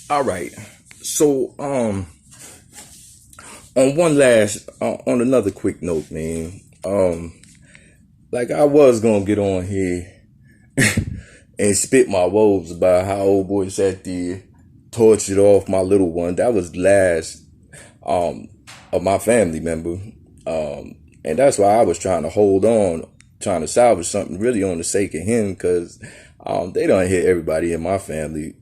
All right. So, on one last, on another quick note, man. Like I was gonna get on here and spit my woes about how old boy sat there, tortured off my little one. That was the last, of my family member. And that's why I was trying to hold on, trying to salvage something really on the sake of him, because, they don't hit everybody in my family,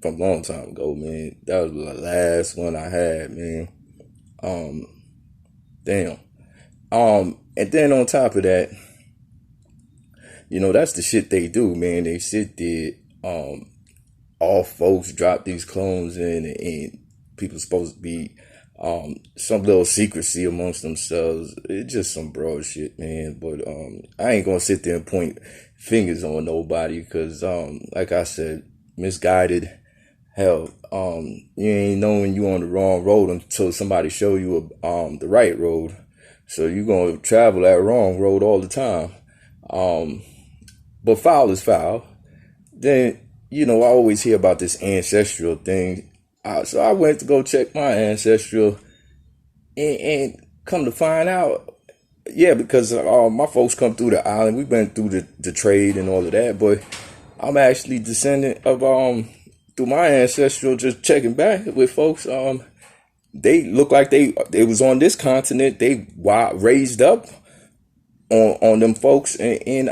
from a long time ago, man. That was the last one I had, man. Damn. And then on top of that, that's the shit they do, man. They sit there, all folks drop these clones in, and people supposed to be, some little secrecy amongst themselves. It's just some broad shit, man. But I ain't gonna sit there and point fingers on nobody, because like I said, misguided. Hell, you ain't knowing you on the wrong road until somebody show you the right road. So you gonna travel that wrong road all the time. But foul is foul. Then, I always hear about this ancestral thing. So I went to go check my ancestral, and come to find out, yeah, because my folks come through the island. We've been through the trade and all of that, but I'm actually descendant of through my ancestral, just checking back with folks. They look like they was on this continent. They raised up on them folks, and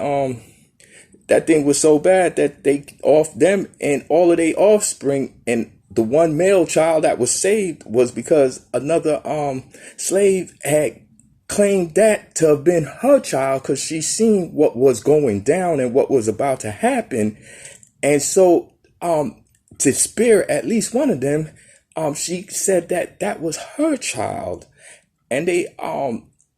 that thing was so bad that they off them and all of their offspring, and the one male child that was saved was because another slave had claimed that to have been her child, because she seen what was going down and what was about to happen. And so to spare at least one of them, she said that that was her child. And they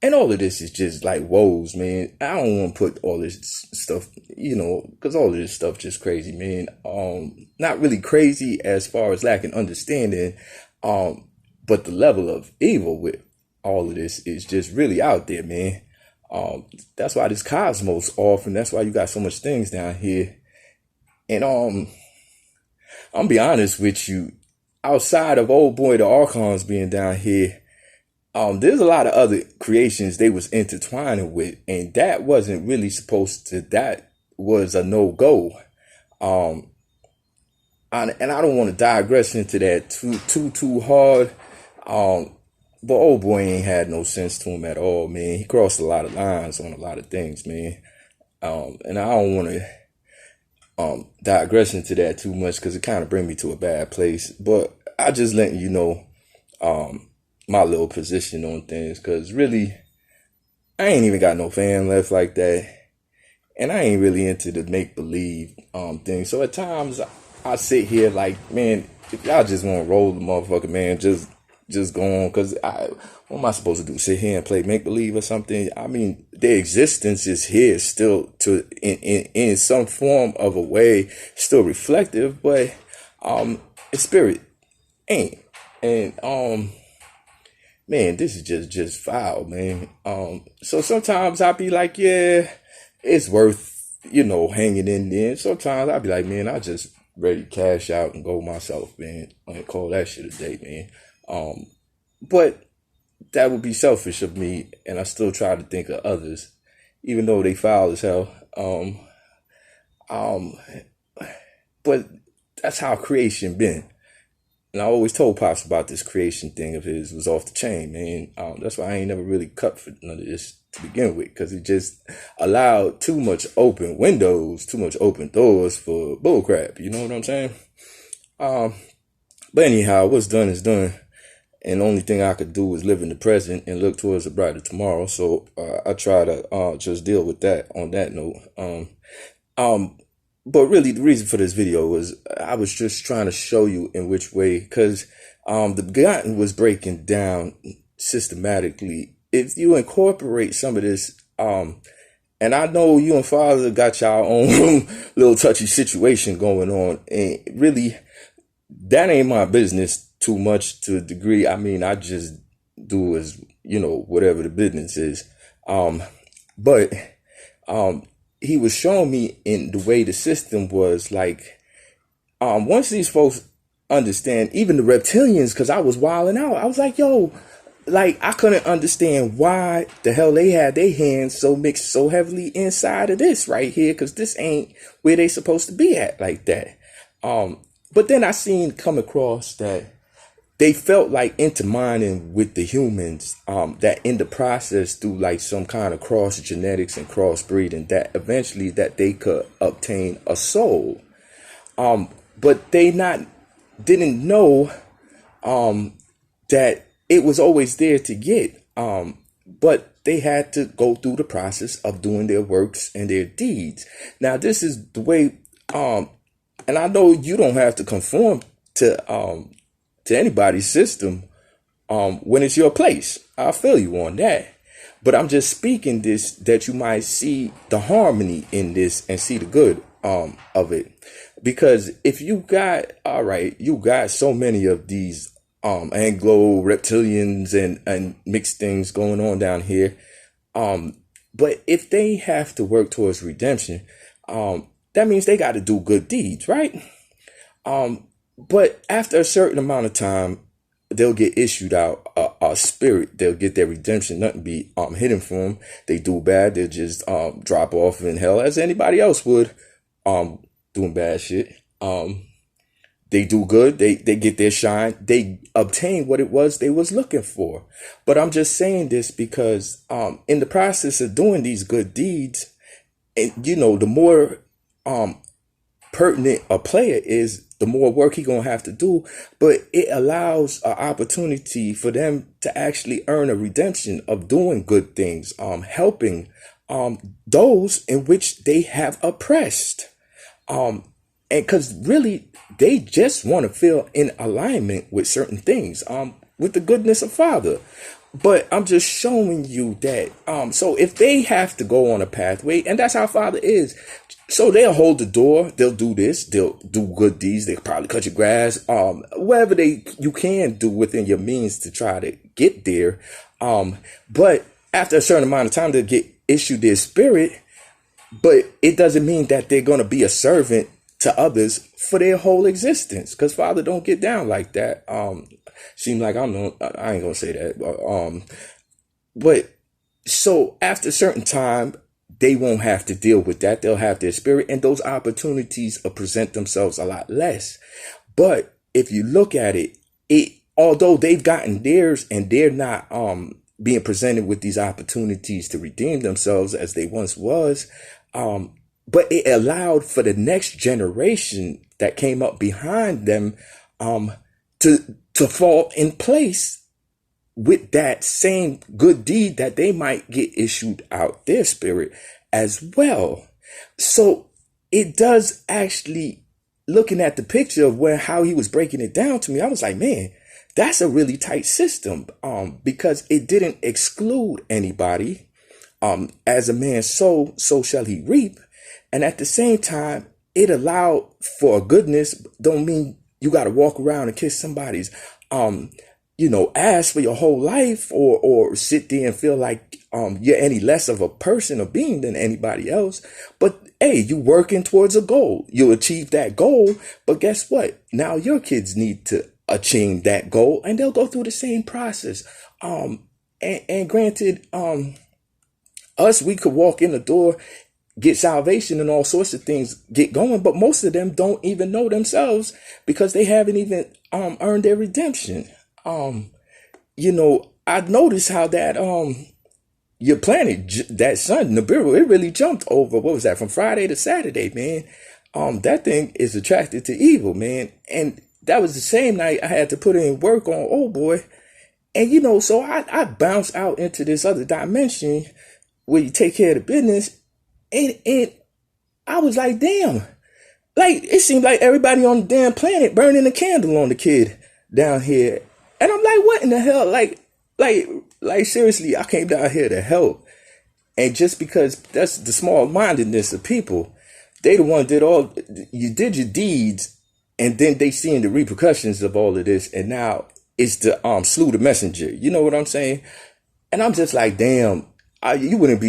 and all of this is just like woes, man. I don't want to put all this stuff, because all of this stuff just crazy, man. Not really crazy as far as lacking understanding, but the level of evil with all of this is just really out there, man. That's why this cosmos off, and that's why you got so much things down here. And I'm be honest with you, outside of old boy the Archons being down here, there's a lot of other creations they was intertwining with, and that wasn't really supposed to. That was a no-go. And I don't want to digress into that too hard. But old boy ain't had no sense to him at all, man. He crossed a lot of lines on a lot of things, man. And I don't want to digress into that too much, because it kind of bring me to a bad place. But I just letting you know my little position on things, because really I ain't even got no fan left like that, and I ain't really into the make-believe thing. So at times I sit here like, man, if y'all just want to roll the motherfucker, man, just go on, because what am I supposed to do, sit here and play make-believe or something? I mean, their existence is here still, to in some form of a way, still reflective, but its spirit ain't. And man, this is just foul, man. So sometimes I'll be like, yeah, it's worth, hanging in there. And sometimes I'll be like, man, I just ready to cash out and go myself, man, and call that shit a day, man. But that would be selfish of me, and I still try to think of others, even though they foul as hell. But that's how creation been. And I always told Pops about this creation thing of his was off the chain, man. That's why I ain't never really cut for none of this to begin with, because it just allowed too much open windows, too much open doors for bullcrap. You know what I'm saying? But anyhow, what's done is done. And the only thing I could do is live in the present and look towards a brighter tomorrow. So I try to just deal with that on that note. But really, the reason for this video was I was just trying to show you in which way, because the Begotten was breaking down systematically. If you incorporate some of this, and I know you and Father got your own little touchy situation going on, and really, that ain't my business too much to a degree. I mean, I just do as, whatever the business is. But he was showing me in the way the system was like, once these folks understand even the reptilians, because I was wilding out. I was like, yo, like I couldn't understand why the hell they had their hands so mixed so heavily inside of this right here, because this ain't where they supposed to be at like that. But then I seen come across that they felt like intermining with the humans, that in the process through like some kind of cross genetics and crossbreeding, that eventually that they could obtain a soul. But they not didn't know that it was always there to get. But they had to go through the process of doing their works and their deeds. Now, this is the way, and I know you don't have to conform to anybody's system when it's your place. I feel you on that. But I'm just speaking this that you might see the harmony in this and see the good of it. Because if you got, all right, you got so many of these Anglo reptilians and mixed things going on down here. But if they have to work towards redemption, that means they got to do good deeds, right? But after a certain amount of time, they'll get issued out a spirit. They'll get their redemption. Nothing be hidden from them. They do bad, they'll just drop off in hell as anybody else would, doing bad shit. They do good. They get their shine. They obtain what it was they was looking for. But I'm just saying this because in the process of doing these good deeds, and the more pertinent a player is, the more work he gonna have to do. But it allows an opportunity for them to actually earn a redemption of doing good things, helping those in which they have oppressed. And because really they just want to feel in alignment with certain things, with the goodness of Father. But I'm just showing you that so if they have to go on a pathway, and that's how Father is, so they'll hold the door, they'll do this, they'll do good deeds, they'll probably cut your grass, whatever you can do within your means to try to get there. But after a certain amount of time, they'll get issued their spirit. But it doesn't mean that they're going to be a servant to others for their whole existence, because Father don't get down like that. Seems like I ain't gonna say that. But so after a certain time, they won't have to deal with that. They'll have their spirit, and those opportunities will present themselves a lot less. But if you look at it, although they've gotten theirs and they're not being presented with these opportunities to redeem themselves as they once was, but it allowed for the next generation that came up behind them to fall in place with that same good deed that they might get issued out their spirit as well. So it does actually, looking at the picture of how he was breaking it down to me, I was like, man, that's a really tight system, because it didn't exclude anybody. As a man sow, so shall he reap. And at the same time, it allowed for goodness. Don't mean you got to walk around and kiss somebody's ass for your whole life, or sit there and feel like you're any less of a person or being than anybody else. But hey, you working towards a goal. You achieve that goal. But guess what? Now your kids need to achieve that goal, and they'll go through the same process. And granted, us, we could walk in the door, get salvation and all sorts of things get going, but most of them don't even know themselves because they haven't even earned their redemption. I noticed how that your planet, that sun, Nibiru, it really jumped over, what was that, from Friday to Saturday, man. That thing is attracted to evil, man. And that was the same night I had to put in work on old boy. And so I bounced out into this other dimension where you take care of the business. And I was like, damn, like it seemed like everybody on the damn planet burning a candle on the kid down here. And I'm like, what in the hell? Like seriously, I came down here to help. And just because that's the small mindedness of people, they the one you did your deeds, and then they seeing the repercussions of all of this. And now it's the slew the messenger. You know what I'm saying? And I'm just like, damn. You'd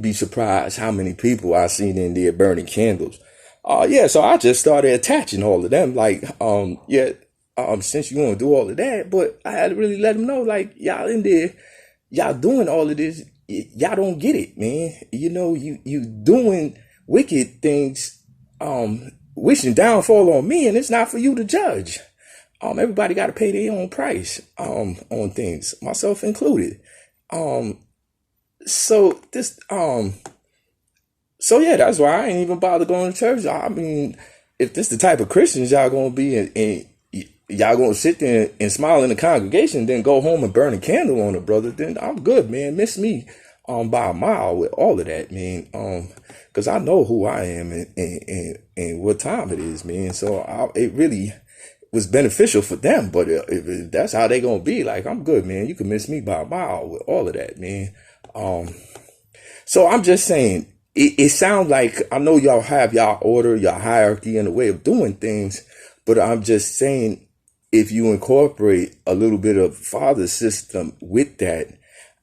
be surprised how many people I seen in there burning candles. So I just started attaching all of them. Like, since you want to do all of that. But I had to really let them know, like, y'all in there, y'all doing all of this, y'all don't get it, man. You know, you doing wicked things, wishing downfall on me, and it's not for you to judge. Everybody got to pay their own price, on things, myself included. Um, so this, so yeah, that's why I ain't even bother going to church. I mean, if this the type of Christians y'all gonna be, and y'all gonna sit there and smile in the congregation, then go home and burn a candle on a brother, then I'm good, man. Miss me, by a mile with all of that, man. Cause I know who I am, and what time it is, man. So it really was beneficial for them. But if that's how they gonna be, like, I'm good, man. You can miss me by a mile with all of that, man. So I'm just saying, it sounds like, I know y'all have y'all order, y'all hierarchy, and a way of doing things, but I'm just saying, if you incorporate a little bit of father system with that,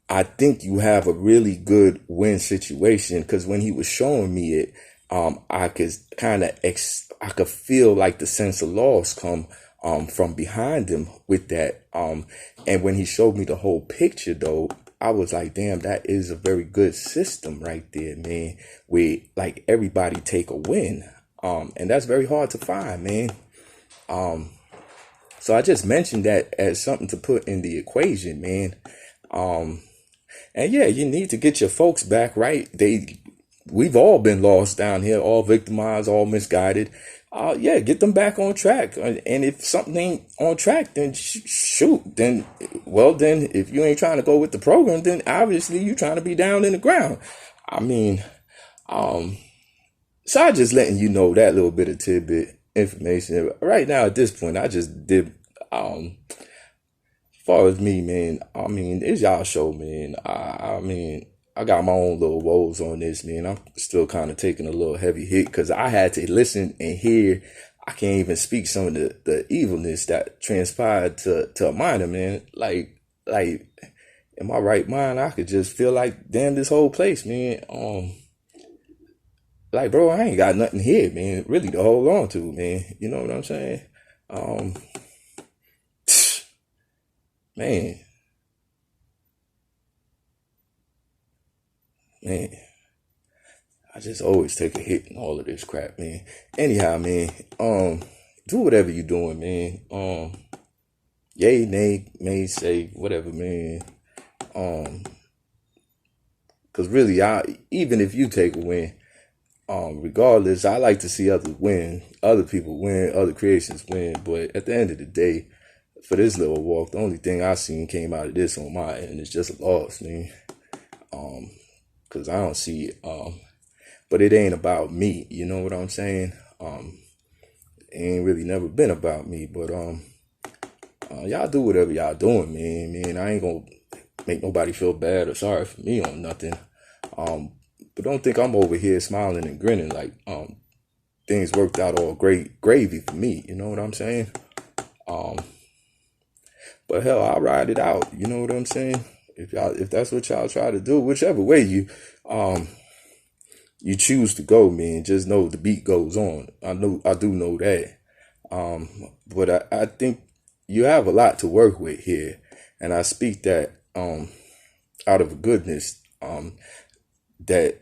I think you have a really good win situation. Because when he was showing me it, I could I could feel like the sense of loss come from behind him with that. And when he showed me the whole picture, though, I was like, damn, that is a very good system right there, man, where like everybody take a win. And that's very hard to find, man. So I just mentioned that as something to put in the equation, man. And yeah, you need to get your folks back right. We've all been lost down here, all victimized, all misguided. Yeah, get them back on track. And if something ain't on track, then shoot. Then if you ain't trying to go with the program, then obviously you trying to be down in the ground. I mean, so I just letting you know that little bit of tidbit information. Right now, at this point, I just did, as far as me, man, I mean, it's y'all show, man. I mean, I got my own little woes on this, man. I'm still kind of taking a little heavy hit because I had to listen and hear. I can't even speak some of the evilness that transpired to a minor, man. Like, in my right mind, I could just feel like, damn, this whole place, man. Like, bro, I ain't got nothing here, man, really to hold on to, man. You know what I'm saying? Um, man, man. I just always take a hit in all of this crap, man. Anyhow, man, do whatever you're doing, man. Yay, nay, may say, whatever, man. Cause really, even if you take a win, regardless, I like to see others win, other people win, other creations win. But at the end of the day, for this little walk, the only thing I seen came out of this on my end is just a loss, man. Cause I don't see it. But it ain't about me. You know what I'm saying? It ain't really never been about me. But y'all do whatever y'all doing, man. I ain't gonna make nobody feel bad or sorry for me on nothing. But don't think I'm over here smiling and grinning like things worked out all great gravy for me. You know what I'm saying? But hell, I'll ride it out. You know what I'm saying? If that's what y'all try to do, whichever way you choose to go, man, just know the beat goes on. I do know that. But I think you have a lot to work with here. And I speak that out of goodness, that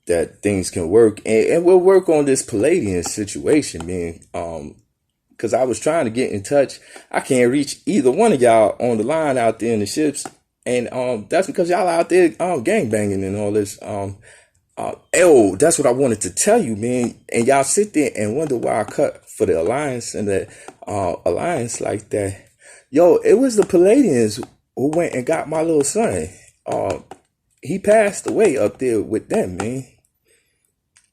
that things can work, and we'll work on this Palladian situation, man. Because I was trying to get in touch. I can't reach either one of y'all on the line out there in the ships. And that's because y'all out there gang banging and all this. That's what I wanted to tell you, man. And y'all sit there and wonder why I cut for the alliance and the alliance like that. Yo, it was the Palladians who went and got my little son. He passed away up there with them, man.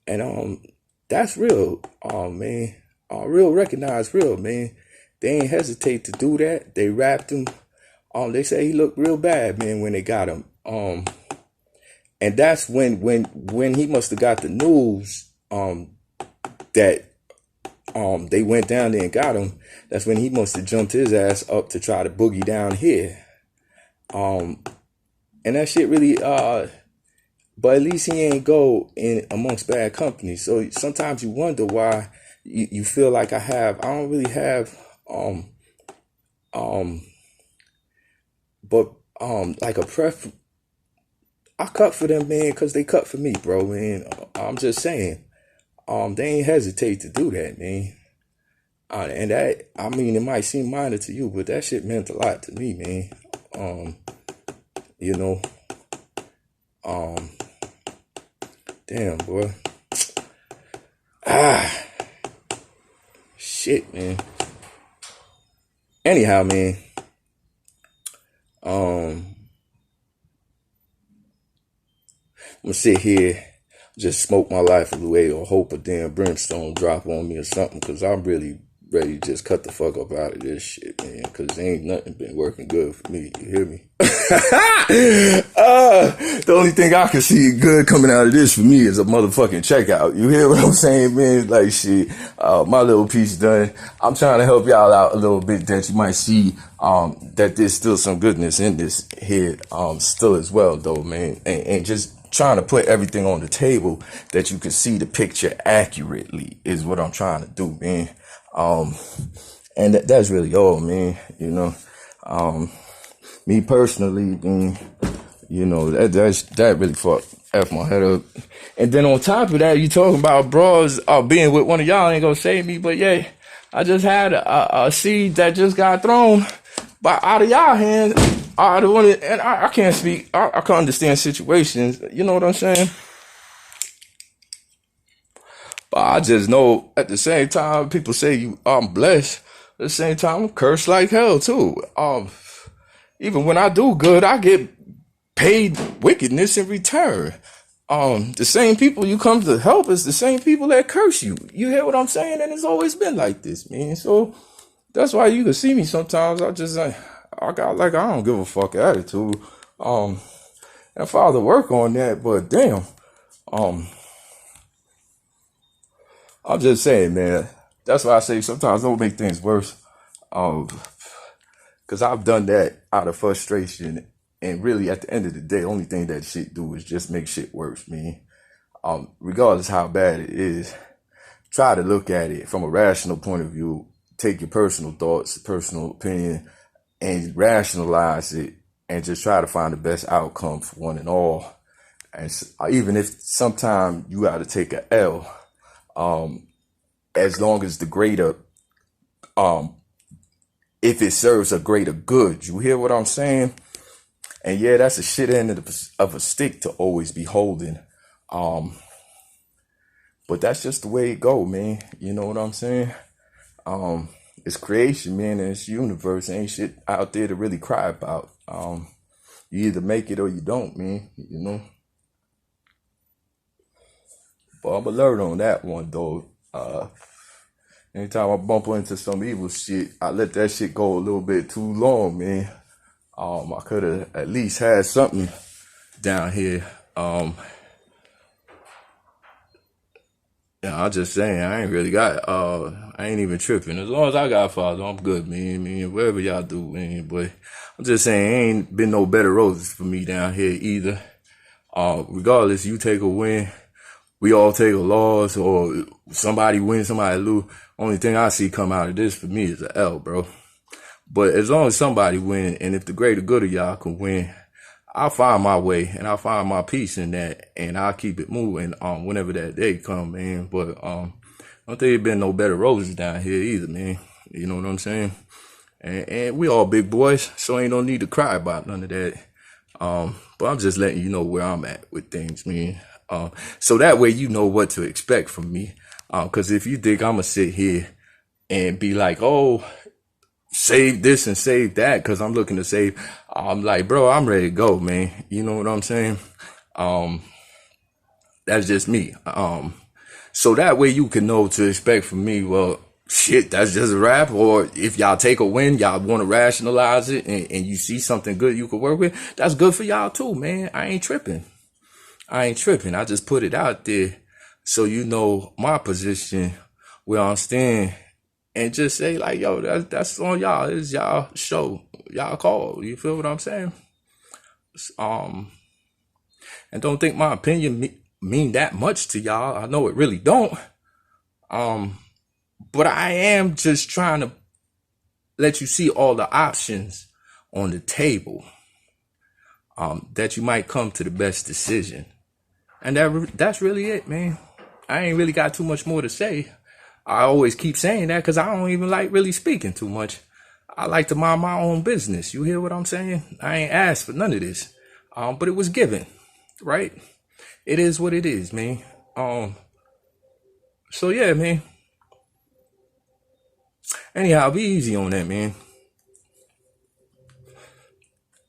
And that's real, man. Real recognized real, man. They ain't hesitate to do that. They wrapped him. They say he looked real bad, man, when they got him. And that's when he must have got the news that they went down there and got him. That's when he must have jumped his ass up to try to boogie down here. And that shit really but at least he ain't go in amongst bad company. So sometimes you wonder why you feel like I don't really have, um, but, like a I cut for them, man, because they cut for me, bro, man. I'm just saying, they ain't hesitate to do that, man. And that, I mean, it might seem minor to you, but that shit meant a lot to me, man. Um, you know, um, damn, boy. Ah, shit, man. Anyhow, man, I'm gonna sit here, just smoke my life away, or hope a damn brimstone drop on me or something, because I'm really ready to just cut the fuck up out of this shit, man, because ain't nothing been working good for me. You hear me? The only thing I can see good coming out of this for me is a motherfucking checkout. You hear what I'm saying, man? Like, shit, my little piece done. I'm trying to help y'all out a little bit, that you might see that there's still some goodness in this head still as well, though, man. And just trying to put everything on the table that you can see the picture accurately is what I'm trying to do, man. And that's really all, man. You know, me personally, man, you know, that really fucked my head up. And then on top of that, you talking about bros being with one of y'all ain't gonna save me, but yeah, I just had a seed that just got thrown by out of y'all hands. And I can't speak. I can't understand situations. You know what I'm saying? But I just know at the same time, people say I'm blessed. At the same time, I'm cursed like hell too. Even when I do good, I get paid wickedness in return. The same people you come to help is the same people that curse you. You hear what I'm saying? And it's always been like this, man. So that's why you can see me sometimes. I got like, I don't give a fuck attitude. And Father work on that, but damn. I'm just saying, man. That's why I say sometimes don't make things worse. Because I've done that out of frustration. And really, at the end of the day, the only thing that shit do is just make shit worse, man. Regardless how bad it is, try to look at it from a rational point of view. Take your personal thoughts, personal opinion, and rationalize it, and just try to find the best outcome for one and all. And even if sometimes you got to take a L, as long as the greater, if it serves a greater good, you hear what I'm saying? And yeah, that's a shit end of a stick to always be holding. But that's just the way it go, man. You know what I'm saying? It's creation, man, and it's universe. Ain't shit out there to really cry about. You either make it or you don't, man. You know. But I'm alert on that one, though. Anytime I bump into some evil shit, I let that shit go a little bit too long, man. I could have at least had something down here. Yeah, I'm just saying, I ain't really got, I ain't even tripping. As long as I got Father, I'm good, man. Whatever y'all do, man. But I'm just saying, ain't been no better roses for me down here either. Regardless, you take a win, we all take a loss, or somebody win, somebody lose. Only thing I see come out of this for me is an L, bro. But as long as somebody win, and if the greater good of y'all can win, I'll find my way, and I'll find my peace in that, and I'll keep it moving whenever that day come, man. But I don't think there's been no better roses down here either, man. You know what I'm saying? And we all big boys, so ain't no need to cry about none of that. But I'm just letting you know where I'm at with things, man. So that way you know what to expect from me. Because if you think I'm going to sit here and be like, oh, save this and save that because I'm looking to save, I'm like, bro, I'm ready to go, man. You know what I'm saying? That's just me. So that way you can know what to expect from me. Well, shit, that's just a wrap. Or if y'all take a win, y'all want to rationalize it and you see something good you can work with, that's good for y'all too, man. I ain't tripping. I just put it out there so you know my position, where I'm standing, and just say like, yo, that's on y'all. It's y'all show, y'all call. You feel what I'm saying? And don't think my opinion mean that much to y'all. I know it really don't. But I am just trying to let you see all the options on the table, that you might come to the best decision. And that's really it, man. I ain't really got too much more to say. I always keep saying that because I don't even like really speaking too much. I like to mind my own business. You hear what I'm saying? I ain't asked for none of this. But it was given, right? It is what it is, man. So yeah, man. Anyhow, be easy on that, man.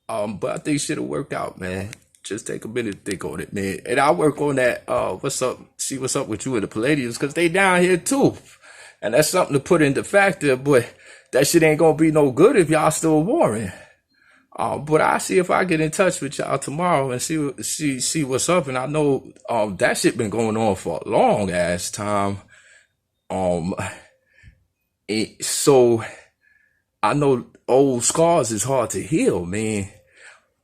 But I think shit'll work out, man. Just take a minute to think on it, man. And I'll work on that. What's up? See what's up with you and the Palladians, because they down here too. And that's something to put into factor, but that shit ain't gonna be no good if y'all still warring. But I see if I get in touch with y'all tomorrow and see what's up. And I know that shit been going on for a long ass time. So I know old scars is hard to heal, man.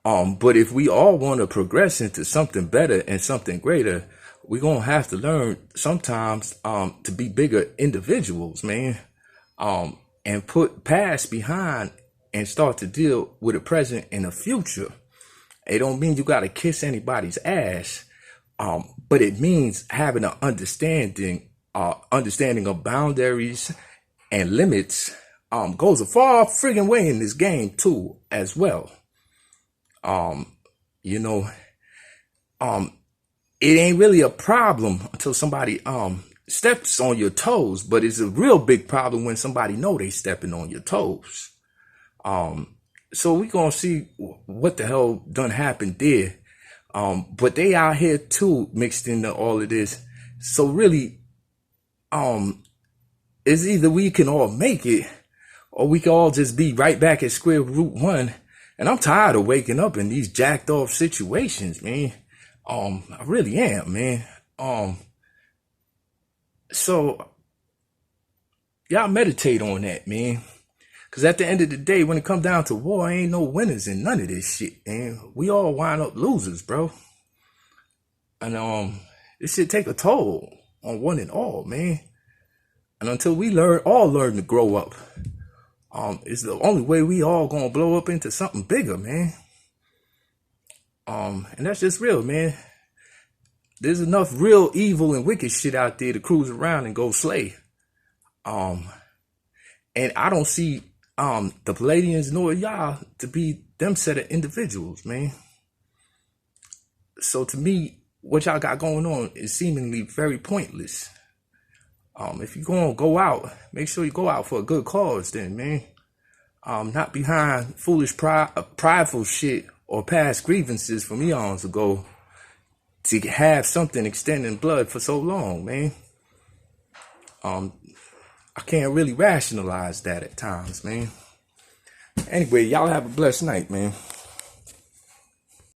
But if we all want to progress into something better and something greater, we're gonna have to learn sometimes to be bigger individuals, man. And put past behind and start to deal with the present and the future. It don't mean you gotta kiss anybody's ass, but it means having an understanding of boundaries and limits goes a far friggin' way in this game too, as well. You know, it ain't really a problem until somebody steps on your toes, but it's a real big problem when somebody know they stepping on your toes. So we gonna see what the hell done happened there. But they out here too mixed into all of this. So really, it's either we can all make it or we can all just be right back at square root one. And I'm tired of waking up in these jacked off situations, man. I really am, man. So y'all meditate on that, man. Cause at the end of the day, when it comes down to war, ain't no winners in none of this shit, man. We all wind up losers, bro. And this shit take a toll on one and all, man. And until we all learn to grow up, it's the only way we all gonna blow up into something bigger, man. And that's just real, man. There's enough real evil and wicked shit out there to cruise around and go slay. And I don't see the Palladians nor y'all to be them set of individuals, man. So to me, what y'all got going on is seemingly very pointless. If you're gonna go out, make sure you go out for a good cause then, man. Not behind foolish prideful shit or past grievances from eons ago to have something extending blood for so long, man. I can't really rationalize that at times, man. Anyway, y'all have a blessed night, man.